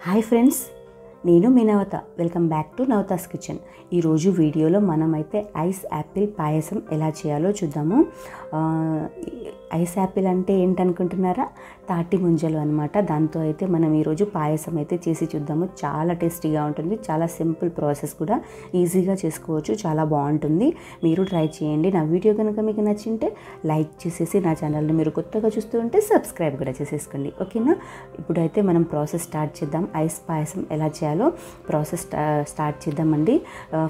Hi friends, నేను మీ Navata. Welcome back to Navata's kitchen. ఈరోజు వీడియోలో మనమైతే ఐస్ యాపిల్ పాయసం ఎలా చేయాలో చూద్దాము. ఐస్ యాపిల్ అంటే ఏంటనుకుంటున్నారా? తాటి ముంజలు అనమాట. దాంతో అయితే మనం ఈరోజు పాయసం అయితే చేసి చూద్దాము. చాలా టేస్టీగా ఉంటుంది. చాలా సింపుల్ ప్రాసెస్ కూడా, ఈజీగా చేసుకోవచ్చు. చాలా బాగుంటుంది. మీరు ట్రై చేయండి. నా వీడియో కనుక మీకు నచ్చింటే లైక్ చేసేసి, నా ఛానల్ని మీరు కొత్తగా చూస్తూ ఉంటే సబ్స్క్రైబ్ కూడా చేసేసుకోండి. ఓకేనా? ఇప్పుడైతే మనం ప్రాసెస్ స్టార్ట్ చేద్దాం. ఐస్ పాయసం ఎలా చేయాలో ప్రాసెస్ స్టార్ట్ చేద్దామండి.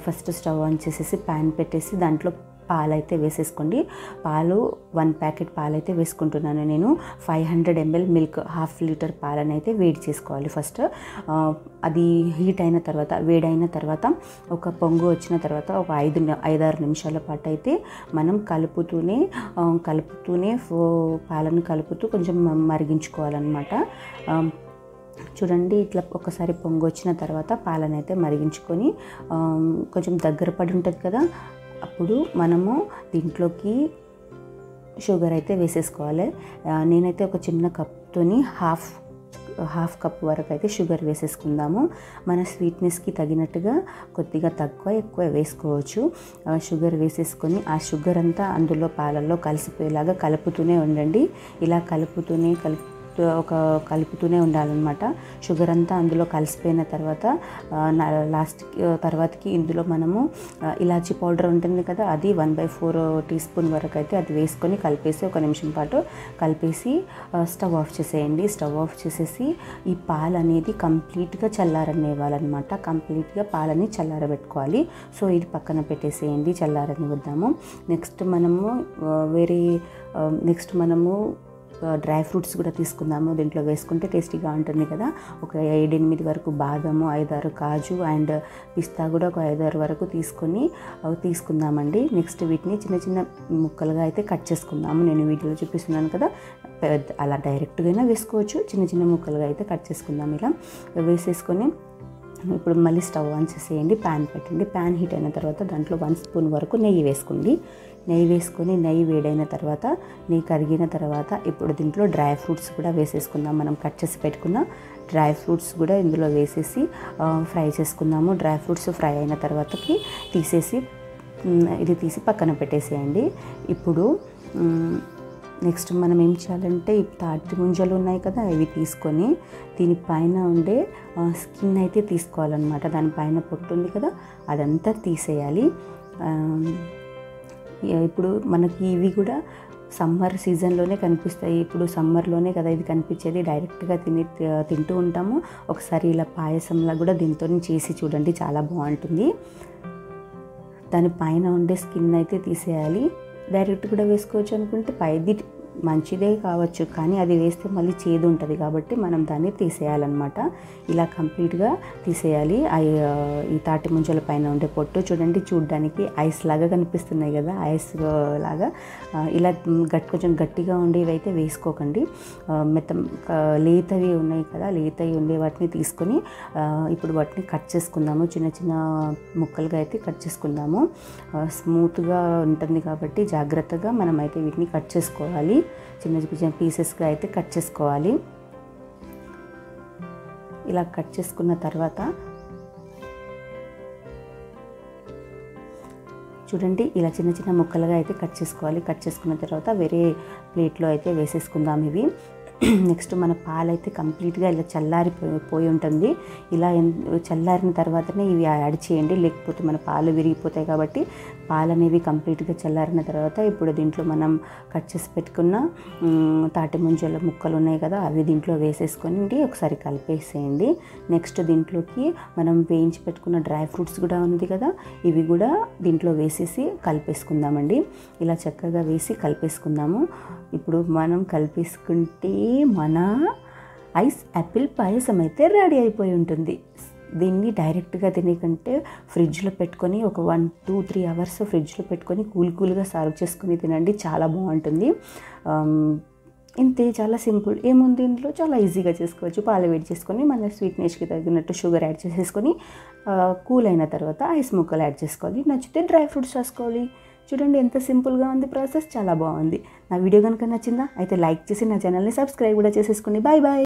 ఫస్ట్ స్టవ్ ఆన్ చేసేసి ప్యాన్ పెట్టేసి దాంట్లో పాలైతే వేసేసుకోండి. పాలు 1 ప్యాకెట్ పాలైతే వేసుకుంటున్నాను నేను. 500 ml మిల్క్, ½ లీటర్ పాలని అయితే వేడి చేసుకోవాలి. ఫస్ట్ అది హీట్ అయిన తర్వాత, వేడైన తర్వాత, ఒక పొంగు వచ్చిన తర్వాత ఒక 5-6 నిమిషాల పాటు అయితే మనం కలుపుతూనే పాలను కలుపుతూ కొంచెం మరిగించుకోవాలన్నమాట. చూడండి, ఇట్లా ఒకసారి పొంగు వచ్చిన తర్వాత పాలను అయితే మరిగించుకొని కొంచెం దగ్గర పడి ఉంటుంది కదా, అప్పుడు మనము దీంట్లోకి షుగర్ అయితే వేసేసుకోవాలి. నేనైతే ఒక చిన్న కప్తోని హాఫ్ కప్ వరకు అయితే షుగర్ వేసేసుకుందాము. మన స్వీట్నెస్కి తగినట్టుగా కొద్దిగా ఎక్కువ వేసుకోవచ్చు. షుగర్ వేసేసుకొని ఆ షుగర్ అంతా అందులో పాలల్లో కలిసిపోయేలాగా కలుపుతూనే ఉండండి. ఇలా కలుపుతూనే ఉండాలన్నమాట. షుగర్ అంతా అందులో కలిసిపోయిన తర్వాత తర్వాతకి ఇందులో మనము ఇలాచీ పౌడర్ ఉంటుంది కదా, అది 1/4 టీ స్పూన్ వరకు అయితే అది వేసుకొని కలిపేసి ఒక నిమిషం పాటు కలిపేసి స్టవ్ ఆఫ్ చేసేయండి. స్టవ్ ఆఫ్ చేసేసి ఈ పాలు అనేది కంప్లీట్గా చల్లారనివ్వాలన్నమాట. కంప్లీట్గా పాలని చల్లారబెట్టుకోవాలి. సో ఇది పక్కన పెట్టేసేయండి, చల్లారనివ్వద్దాము. నెక్స్ట్ మనము డ్రై ఫ్రూట్స్ కూడా తీసుకుందాము. దీంట్లో వేసుకుంటే టేస్టీగా ఉంటుంది కదా. ఒక 7-8 వరకు బాదము, 5-6 కాజు అండ్ పిస్తా కూడా ఒక 5-6 వరకు తీసుకుందామండి. నెక్స్ట్ వీటిని చిన్న చిన్న ముక్కలుగా అయితే కట్ చేసుకుందాము. నేను వీడియోలో చూపిస్తున్నాను కదా, అలా డైరెక్ట్గా వేసుకోవచ్చు. చిన్న చిన్న ముక్కలుగా అయితే కట్ చేసుకుందాం. ఇలా వేసేసుకొని ఇప్పుడు మళ్ళీ స్టవ్ ఆన్ చేసేయండి. ప్యాన్ పెట్టండి. ప్యాన్ హీట్ అయిన తర్వాత దాంట్లో 1 స్పూన్ వరకు నెయ్యి వేసుకోండి. నెయ్యి వేడైన తర్వాత, నెయ్యి కరిగిన తర్వాత ఇప్పుడు దీంట్లో డ్రై ఫ్రూట్స్ కూడా వేసేసుకుందాం. మనం కట్ చేసి పెట్టుకున్న డ్రై ఫ్రూట్స్ కూడా ఇందులో వేసేసి ఫ్రై చేసుకుందాము. డ్రై ఫ్రూట్స్ ఫ్రై అయిన తర్వాతకి తీసి పక్కన పెట్టేసేయండి. ఇప్పుడు నెక్స్ట్ మనం ఏం చేయాలంటే, ఈ తాటి ముంజలు ఉన్నాయి కదా, ఇవి తీసుకొని దీనిపైన ఉండే స్కిన్ అయితే తీసుకోవాలన్నమాట. దానిపైన పొట్టు ఉంది కదా, అదంతా తీసేయాలి. ఇప్పుడు మనకి ఇవి కూడా సమ్మర్ సీజన్లోనే కనిపిస్తాయి. ఇప్పుడు సమ్మర్లోనే కదా ఇది కనిపించేది. డైరెక్ట్గా తింటూ ఉంటాము. ఒకసారి ఇలా పాయసంలా కూడా దీంతో చేసి చూడండి, చాలా బాగుంటుంది. దానిపైన ఉండే స్కిన్ అయితే తీసేయాలి. డైరెక్ట్ కూడా వేసుకోవచ్చు అనుకుంటే, పైది మంచిదే కావచ్చు, కానీ అది వేస్తే మళ్ళీ చేదు ఉంటుంది కాబట్టి మనం దాన్ని తీసేయాలన్నమాట. ఇలా కంప్లీట్గా తీసేయాలి. ఈ తాటి ముంజల పైన ఉండే పొట్టు చూడడానికి ఐస్ లాగా కనిపిస్తున్నాయి కదా, ఐస్ లాగా. ఇలా కొంచెం గట్టిగా ఉండేవి అయితే వేసుకోకండి. లేతవి ఉన్నాయి కదా, లేతవి ఉండే వాటిని తీసుకొని ఇప్పుడు వాటిని కట్ చేసుకుందాము. చిన్న చిన్న ముక్కలుగా అయితే కట్ చేసుకుందాము. స్మూత్గా ఉంటుంది కాబట్టి జాగ్రత్తగా మనం అయితే వీటిని కట్ చేసుకోవాలి. చిన్న చిన్న పీసెస్గా అయితే కట్ చేసుకోవాలి. ఇలా కట్ చేసుకున్న తర్వాత చూడండి, ఇలా చిన్న చిన్న ముక్కలుగా అయితే కట్ చేసుకోవాలి. కట్ చేసుకున్న తర్వాత వేరే ప్లేట్లో అయితే వేసేసుకుందాం ఇవి. నెక్స్ట్ మన పాలు అయితే కంప్లీట్గా ఇలా చల్లారిపోయి ఉంటుంది. ఇలా చల్లారిన తర్వాతనే ఇవి యాడ్ చేయండి, లేకపోతే మన పాలు విరిగిపోతాయి. కాబట్టి పాలు అనేవి కంప్లీట్గా చల్లారిన తర్వాత ఇప్పుడు దీంట్లో మనం కట్ చేసి పెట్టుకున్న తాటి ముంజల ముక్కలు ఉన్నాయి కదా, అవి దీంట్లో వేసేసుకొని ఒకసారి కలిపేసేయండి. నెక్స్ట్ దీంట్లోకి మనం వేయించి పెట్టుకున్న డ్రై ఫ్రూట్స్ కూడా ఉంది కదా, ఇవి కూడా దీంట్లో వేసేసి కలిపేసుకుందామండి. ఇలా చక్కగా వేసి కలిపేసుకుందాము. ఇప్పుడు మనం కలిపేసుకుంటే మన ఐస్ యాపిల్ పాయసం అయితే రెడీ అయిపోయి ఉంటుంది. దీన్ని డైరెక్ట్గా తినేకంటే ఫ్రిడ్జ్లో పెట్టుకొని ఒక 1-2-3 అవర్స్ ఫ్రిడ్జ్లో పెట్టుకొని కూల్గా సర్వ్ చేసుకుని తినండి, చాలా బాగుంటుంది. ఇంతే, చాలా సింపుల్. ఏముంది ఇందులో, చాలా ఈజీగా చేసుకోవచ్చు. పాలు వేడి చేసుకొని మన స్వీట్నెస్కి తగినట్టు షుగర్ యాడ్ చేసేసుకొని కూల్ అయిన తర్వాత ఐస్ ముక్కలు యాడ్ చేసుకోవాలి. నచ్చితే డ్రై ఫ్రూట్స్ వేసుకోవాలి. చూడండి ఎంత సింపుల్గా ఉంది ప్రాసెస్, చాలా బాగుంది. నా వీడియో కనుక నచ్చిందా అయితే లైక్ చేసి నా ఛానల్ని సబ్స్క్రైబ్ కూడా చేసేసుకోండి. Bye bye.